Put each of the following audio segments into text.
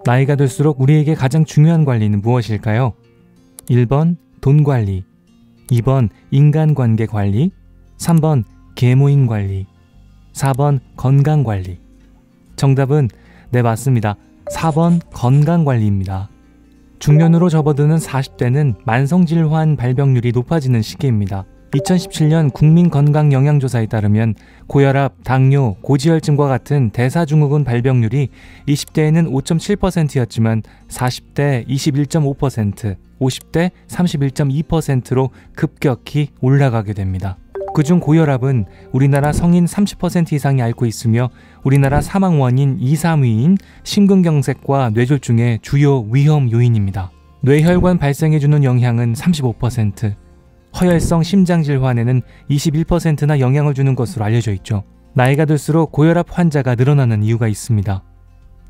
나이가 들수록 우리에게 가장 중요한 관리는 무엇일까요? 1번 돈 관리, 2번 인간관계 관리, 3번 계모임 관리, 4번 건강 관리. 정답은 네, 맞습니다. 4번 건강 관리입니다. 중년으로 접어드는 40대는 만성질환 발병률이 높아지는 시기입니다. 2017년 국민건강영양조사에 따르면 고혈압, 당뇨, 고지혈증과 같은 대사증후군 발병률이 20대에는 5.7%였지만 40대 21.5%, 50대 31.2%로 급격히 올라가게 됩니다. 그중 고혈압은 우리나라 성인 30% 이상이 앓고 있으며 우리나라 사망 원인 2, 3위인 심근경색과 뇌졸중의 주요 위험 요인입니다. 뇌혈관 발생해주는 영향은 35%, 허혈성 심장질환에는 21%나 영향을 주는 것으로 알려져 있죠. 나이가 들수록 고혈압 환자가 늘어나는 이유가 있습니다.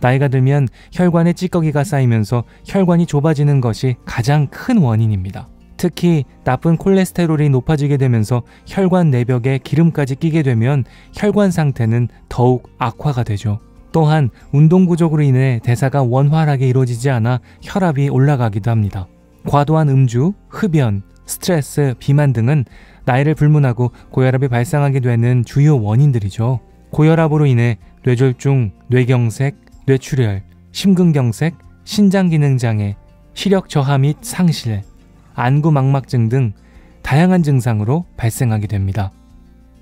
나이가 들면 혈관에 찌꺼기가 쌓이면서 혈관이 좁아지는 것이 가장 큰 원인입니다. 특히 나쁜 콜레스테롤이 높아지게 되면서 혈관 내벽에 기름까지 끼게 되면 혈관 상태는 더욱 악화가 되죠. 또한 운동 부족으로 인해 대사가 원활하게 이루어지지 않아 혈압이 올라가기도 합니다. 과도한 음주, 흡연, 스트레스, 비만 등은 나이를 불문하고 고혈압이 발생하게 되는 주요 원인들이죠. 고혈압으로 인해 뇌졸중, 뇌경색, 뇌출혈, 심근경색, 신장기능장애, 시력 저하 및 상실, 안구망막증 등 다양한 증상으로 발생하게 됩니다.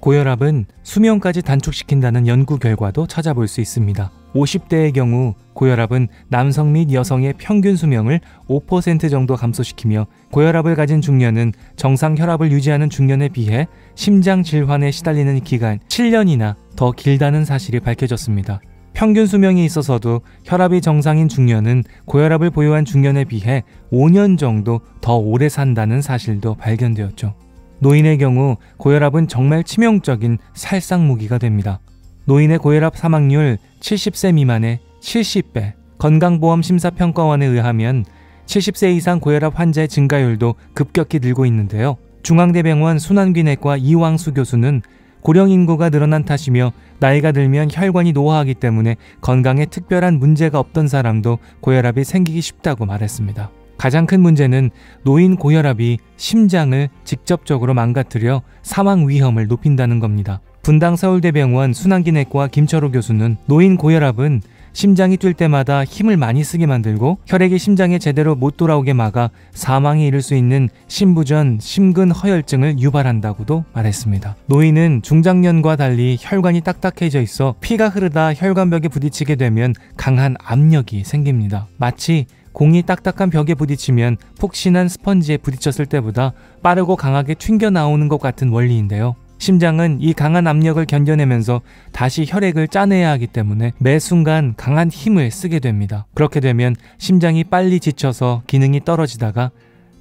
고혈압은 수명까지 단축시킨다는 연구 결과도 찾아볼 수 있습니다. 50대의 경우 고혈압은 남성 및 여성의 평균 수명을 5% 정도 감소시키며 고혈압을 가진 중년은 정상 혈압을 유지하는 중년에 비해 심장 질환에 시달리는 기간 7년이나 더 길다는 사실이 밝혀졌습니다. 평균 수명이 있어서도 혈압이 정상인 중년은 고혈압을 보유한 중년에 비해 5년 정도 더 오래 산다는 사실도 발견되었죠. 노인의 경우 고혈압은 정말 치명적인 살상무기가 됩니다. 노인의 고혈압 사망률 70세 미만의 70배, 건강보험심사평가원에 의하면 70세 이상 고혈압 환자의 증가율도 급격히 늘고 있는데요. 중앙대병원 순환기내과 이왕수 교수는 고령 인구가 늘어난 탓이며 나이가 들면 혈관이 노화하기 때문에 건강에 특별한 문제가 없던 사람도 고혈압이 생기기 쉽다고 말했습니다. 가장 큰 문제는 노인 고혈압이 심장을 직접적으로 망가뜨려 사망 위험을 높인다는 겁니다. 분당 서울대병원 순환기내과 김철호 교수는 노인 고혈압은 심장이 뛸 때마다 힘을 많이 쓰게 만들고 혈액이 심장에 제대로 못 돌아오게 막아 사망에 이를 수 있는 심부전, 심근허혈증을 유발한다고도 말했습니다. 노인은 중장년과 달리 혈관이 딱딱해져 있어 피가 흐르다 혈관벽에 부딪히게 되면 강한 압력이 생깁니다. 마치 공이 딱딱한 벽에 부딪히면 폭신한 스펀지에 부딪혔을 때보다 빠르고 강하게 튕겨나오는 것 같은 원리인데요. 심장은 이 강한 압력을 견뎌내면서 다시 혈액을 짜내야 하기 때문에 매 순간 강한 힘을 쓰게 됩니다. 그렇게 되면 심장이 빨리 지쳐서 기능이 떨어지다가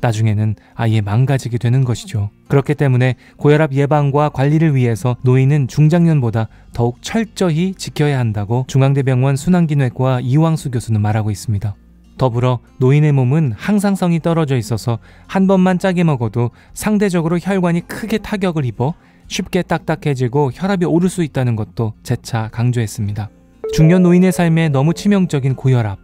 나중에는 아예 망가지게 되는 것이죠. 그렇기 때문에 고혈압 예방과 관리를 위해서 노인은 중장년보다 더욱 철저히 지켜야 한다고 중앙대병원 순환기내과 이왕수 교수는 말하고 있습니다. 더불어 노인의 몸은 항상성이 떨어져 있어서 한 번만 짜게 먹어도 상대적으로 혈관이 크게 타격을 입어 쉽게 딱딱해지고 혈압이 오를 수 있다는 것도 재차 강조했습니다. 중년 노인의 삶에 너무 치명적인 고혈압.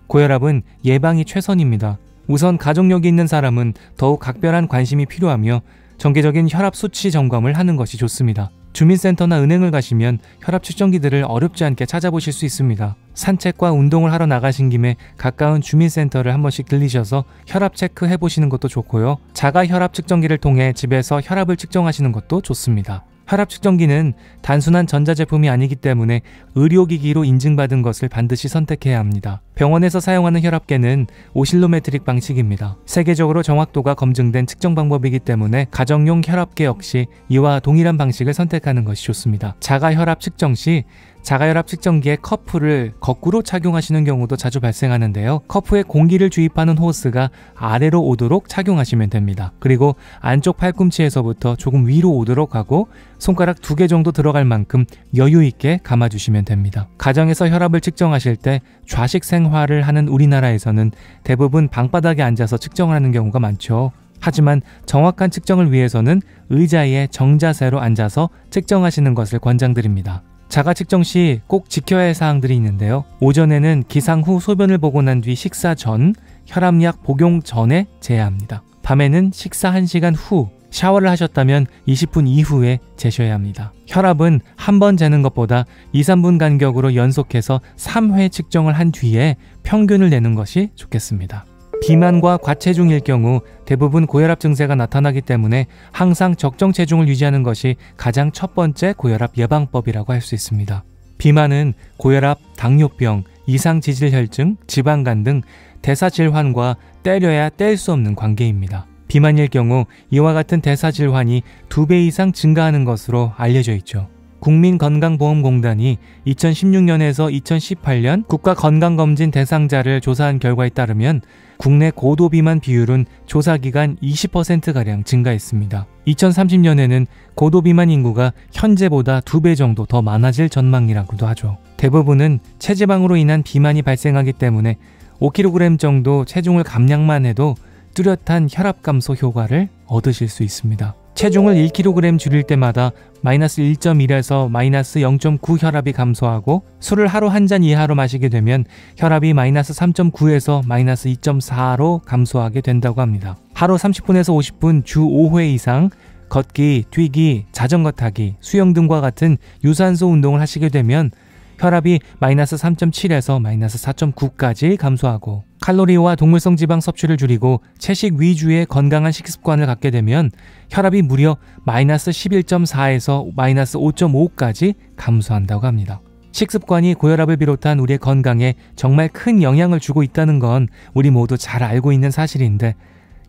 고혈압은 예방이 최선입니다. 우선 가족력이 있는 사람은 더욱 각별한 관심이 필요하며 정기적인 혈압 수치 점검을 하는 것이 좋습니다. 주민센터나 은행을 가시면 혈압 측정기들을 어렵지 않게 찾아보실 수 있습니다. 산책과 운동을 하러 나가신 김에 가까운 주민센터를 한 번씩 들리셔서 혈압 체크해 보시는 것도 좋고요. 자가 혈압 측정기를 통해 집에서 혈압을 측정하시는 것도 좋습니다. 혈압 측정기는 단순한 전자제품이 아니기 때문에 의료기기로 인증받은 것을 반드시 선택해야 합니다. 병원에서 사용하는 혈압계는 오실로메트릭 방식입니다. 세계적으로 정확도가 검증된 측정 방법이기 때문에 가정용 혈압계 역시 이와 동일한 방식을 선택하는 것이 좋습니다. 자가 혈압 측정 시 자가혈압 측정기의 커프를 거꾸로 착용하시는 경우도 자주 발생하는데요. 커프에 공기를 주입하는 호스가 아래로 오도록 착용하시면 됩니다. 그리고 안쪽 팔꿈치에서부터 조금 위로 오도록 하고 손가락 2개 정도 들어갈 만큼 여유 있게 감아주시면 됩니다. 가정에서 혈압을 측정하실 때 좌식 생활을 하는 우리나라에서는 대부분 방바닥에 앉아서 측정을 하는 경우가 많죠. 하지만 정확한 측정을 위해서는 의자에 정자세로 앉아서 측정하시는 것을 권장드립니다. 자가 측정 시 꼭 지켜야 할 사항들이 있는데요. 오전에는 기상 후 소변을 보고 난 뒤 식사 전, 혈압약 복용 전에 재야 합니다. 밤에는 식사 1시간 후, 샤워를 하셨다면 20분 이후에 재셔야 합니다. 혈압은 한 번 재는 것보다 2, 3분 간격으로 연속해서 3회 측정을 한 뒤에 평균을 내는 것이 좋겠습니다. 비만과 과체중일 경우 대부분 고혈압 증세가 나타나기 때문에 항상 적정 체중을 유지하는 것이 가장 첫 번째 고혈압 예방법이라고 할 수 있습니다. 비만은 고혈압, 당뇨병, 이상지질혈증, 지방간 등 대사질환과 떼려야 뗄 수 없는 관계입니다. 비만일 경우 이와 같은 대사질환이 2배 이상 증가하는 것으로 알려져 있죠. 국민건강보험공단이 2016년에서 2018년 국가건강검진 대상자를 조사한 결과에 따르면 국내 고도비만 비율은 조사기간 20%가량 증가했습니다. 2030년에는 고도비만 인구가 현재보다 2배 정도 더 많아질 전망이라고도 하죠. 대부분은 체지방으로 인한 비만이 발생하기 때문에 5kg 정도 체중을 감량만 해도 뚜렷한 혈압 감소 효과를 얻으실 수 있습니다. 체중을 1kg 줄일 때마다 마이너스 1.1에서 마이너스 0.9 혈압이 감소하고 술을 하루 한 잔 이하로 마시게 되면 혈압이 마이너스 3.9에서 마이너스 2.4로 감소하게 된다고 합니다. 하루 30분에서 50분 주 5회 이상 걷기, 뛰기, 자전거 타기, 수영 등과 같은 유산소 운동을 하시게 되면 혈압이 마이너스 3.7에서 마이너스 4.9까지 감소하고 칼로리와 동물성 지방 섭취를 줄이고 채식 위주의 건강한 식습관을 갖게 되면 혈압이 무려 마이너스 11.4에서 마이너스 5.5까지 감소한다고 합니다. 식습관이 고혈압을 비롯한 우리의 건강에 정말 큰 영향을 주고 있다는 건 우리 모두 잘 알고 있는 사실인데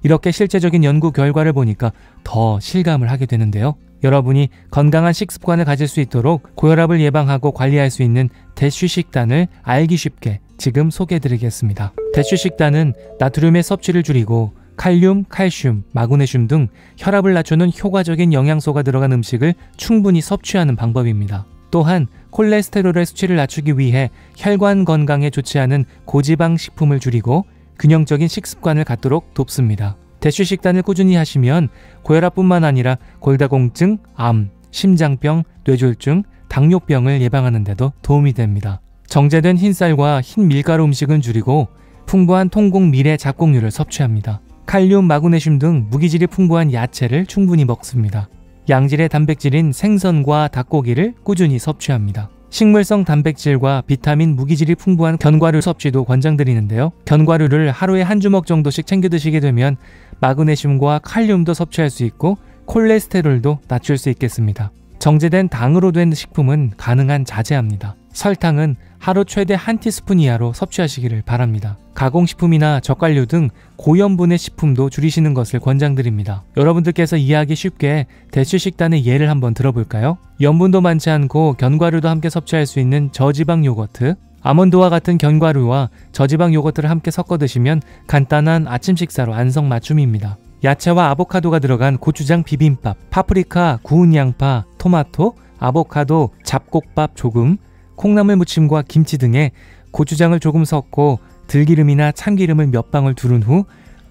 이렇게 실제적인 연구 결과를 보니까 더 실감을 하게 되는데요. 여러분이 건강한 식습관을 가질 수 있도록 고혈압을 예방하고 관리할 수 있는 대쉬 식단을 알기 쉽게 지금 소개해드리겠습니다. 대쉬 식단은 나트륨의 섭취를 줄이고 칼륨, 칼슘, 마그네슘 등 혈압을 낮추는 효과적인 영양소가 들어간 음식을 충분히 섭취하는 방법입니다. 또한 콜레스테롤의 수치를 낮추기 위해 혈관 건강에 좋지 않은 고지방 식품을 줄이고 균형적인 식습관을 갖도록 돕습니다. 대쉬 식단을 꾸준히 하시면 고혈압뿐만 아니라 골다공증, 암, 심장병, 뇌졸중, 당뇨병을 예방하는 데도 도움이 됩니다. 정제된 흰쌀과 흰 밀가루 음식은 줄이고 풍부한 통곡 밀의 잡곡류를 섭취합니다. 칼륨, 마그네슘 등 무기질이 풍부한 야채를 충분히 먹습니다. 양질의 단백질인 생선과 닭고기를 꾸준히 섭취합니다. 식물성 단백질과 비타민, 무기질이 풍부한 견과류 섭취도 권장드리는데요. 견과류를 하루에 한 주먹 정도씩 챙겨 드시게 되면 마그네슘과 칼륨도 섭취할 수 있고 콜레스테롤도 낮출 수 있겠습니다. 정제된 당으로 된 식품은 가능한 자제합니다. 설탕은 하루 최대 1티스푼 이하로 섭취하시기를 바랍니다. 가공식품이나 젓갈류 등 고염분의 식품도 줄이시는 것을 권장드립니다. 여러분들께서 이해하기 쉽게 대쉬 식단의 예를 한번 들어볼까요? 염분도 많지 않고 견과류도 함께 섭취할 수 있는 저지방 요거트, 아몬드와 같은 견과류와 저지방 요거트를 함께 섞어 드시면 간단한 아침 식사로 안성맞춤입니다. 야채와 아보카도가 들어간 고추장 비빔밥, 파프리카, 구운 양파, 토마토, 아보카도, 잡곡밥 조금, 콩나물 무침과 김치 등에 고추장을 조금 섞고 들기름이나 참기름을 몇 방울 두른 후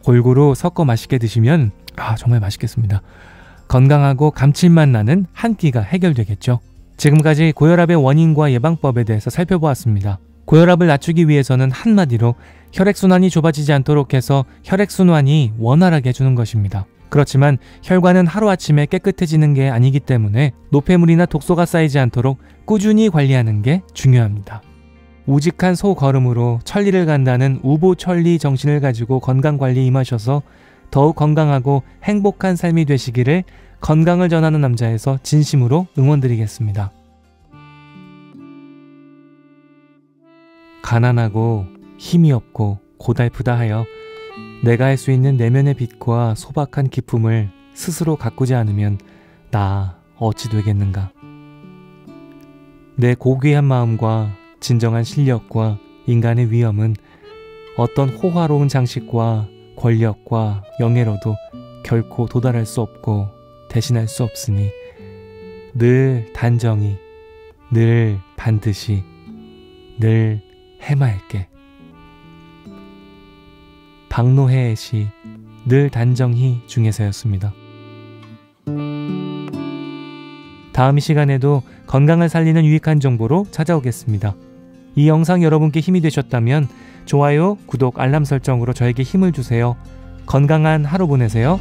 골고루 섞어 맛있게 드시면 정말 맛있겠습니다. 건강하고 감칠맛 나는 한 끼가 해결되겠죠. 지금까지 고혈압의 원인과 예방법에 대해서 살펴보았습니다. 고혈압을 낮추기 위해서는 한마디로 혈액순환이 좁아지지 않도록 해서 혈액순환이 원활하게 해주는 것입니다. 그렇지만 혈관은 하루아침에 깨끗해지는 게 아니기 때문에 노폐물이나 독소가 쌓이지 않도록 꾸준히 관리하는 게 중요합니다. 우직한 소걸음으로 천리를 간다는 우보천리 정신을 가지고 건강관리에 임하셔서 더욱 건강하고 행복한 삶이 되시기를 건강을 전하는 남자에서 진심으로 응원드리겠습니다. 가난하고 힘이 없고 고달프다 하여 내가 할 수 있는 내면의 빛과 소박한 기쁨을 스스로 가꾸지 않으면 나 어찌 되겠는가. 내 고귀한 마음과 진정한 실력과 인간의 위엄은 어떤 호화로운 장식과 권력과 영예로도 결코 도달할 수 없고 대신할 수 없으니 늘 단정히, 늘 반드시, 늘 해맑게. 박노해의 시 늘 단정히 중에서였습니다. 다음 시간에도 건강을 살리는 유익한 정보로 찾아오겠습니다. 이 영상 여러분께 힘이 되셨다면 좋아요, 구독, 알람 설정으로 저에게 힘을 주세요. 건강한 하루 보내세요.